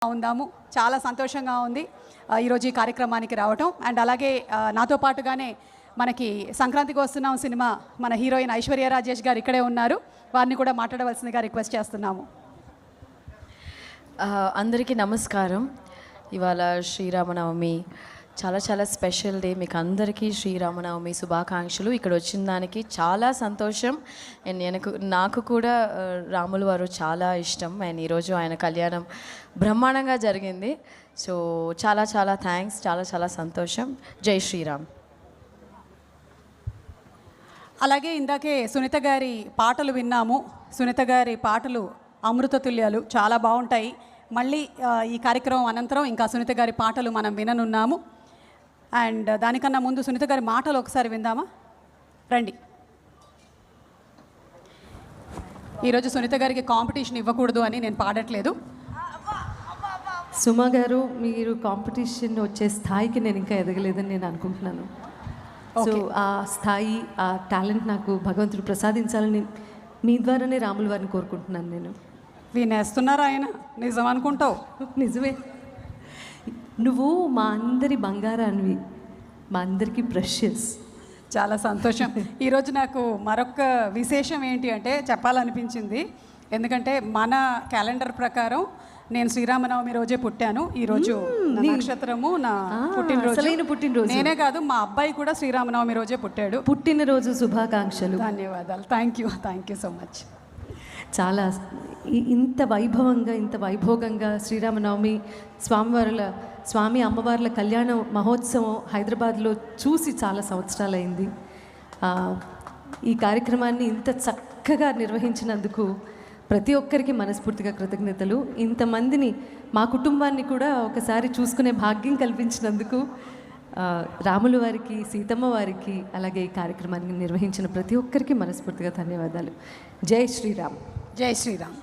ఉందాము. చాలా సంతోషంగా ఉంది ఈరోజు ఈ కార్యక్రమానికి రావటం. అండ్ అలాగే నాతో పాటుగానే మనకి సంక్రాంతికి వస్తున్నాం సినిమా మన హీరోయిన్ ఐశ్వర్య రాజేష్ గారు ఇక్కడే ఉన్నారు. వారిని కూడా మాట్లాడవలసిందిగా రిక్వెస్ట్ చేస్తున్నాము. అందరికీ నమస్కారం. ఇవాళ శ్రీరామనవమి చాలా చాలా స్పెషల్ డే. మీకు అందరికీ శ్రీరామనవమి శుభాకాంక్షలు. ఇక్కడ వచ్చిన దానికి చాలా సంతోషం. అండ్ నాకు కూడా రాములు వారు చాలా ఇష్టం. అండ్ ఈరోజు ఆయన కళ్యాణం బ్రహ్మాండంగా జరిగింది. సో చాలా చాలా థ్యాంక్స్, చాలా చాలా సంతోషం. జై శ్రీరామ్. అలాగే ఇందాకే సునీత గారి పాటలు విన్నాము. సునీత గారి పాటలు అమృతతుల్యాలు, చాలా బాగుంటాయి. మళ్ళీ ఈ కార్యక్రమం అనంతరం ఇంకా సునీత గారి పాటలు మనం విననున్నాము. అండ్ దానికన్నా ముందు సునీత గారి మాటలు ఒకసారి విందామా? రండి. ఈరోజు సునీత గారికి కాంపిటీషన్ ఇవ్వకూడదు అని నేను పాడట్లేదు. సుమ గారు, మీరు కాంపిటీషన్ వచ్చే స్థాయికి నేను ఇంకా ఎదగలేదని నేను అనుకుంటున్నాను. సో ఆ స్థాయి, ఆ టాలెంట్ నాకు భగవంతుడు ప్రసాదించాలని మీ ద్వారానే రాముల వారిని కోరుకుంటున్నాను. నేను వినేస్తున్నారు ఆయన, నిజం అనుకుంటావు? నిజమే. నువ్వు మా అందరి బంగారానివి, మా అందరికీ ప్రెషియస్. చాలా సంతోషం. ఈరోజు నాకు మరొక విశేషం ఏంటి అంటే చెప్పాలనిపించింది. ఎందుకంటే మన క్యాలెండర్ ప్రకారం నేను శ్రీరామనవమి రోజే పుట్టాను. ఈరోజు నక్షత్రము నా పుట్టినరోజు. నేనే కాదు, మా అబ్బాయి కూడా శ్రీరామనవమి రోజే పుట్టాడు. పుట్టినరోజు శుభాకాంక్షలు. ధన్యవాదాలు. Thank you so much. చాలా ఇంత వైభవంగా, ఇంత వైభోగంగా శ్రీరామనవమి స్వామి అమ్మవార్ల కళ్యాణ మహోత్సవం హైదరాబాద్లో చూసి చాలా సంవత్సరాలైంది. ఈ కార్యక్రమాన్ని ఇంత చక్కగా నిర్వహించినందుకు ప్రతి ఒక్కరికి మనస్ఫూర్తిగా కృతజ్ఞతలు. ఇంతమందిని, మా కుటుంబాన్ని కూడా ఒకసారి చూసుకునే భాగ్యం కల్పించినందుకు రాముల వారికి, సీతమ్మ వారికి, అలాగే ఈ కార్యక్రమాన్ని నిర్వహించిన ప్రతి ఒక్కరికి మనస్ఫూర్తిగా ధన్యవాదాలు. జై శ్రీరామ్. జై శ్రీరామ్.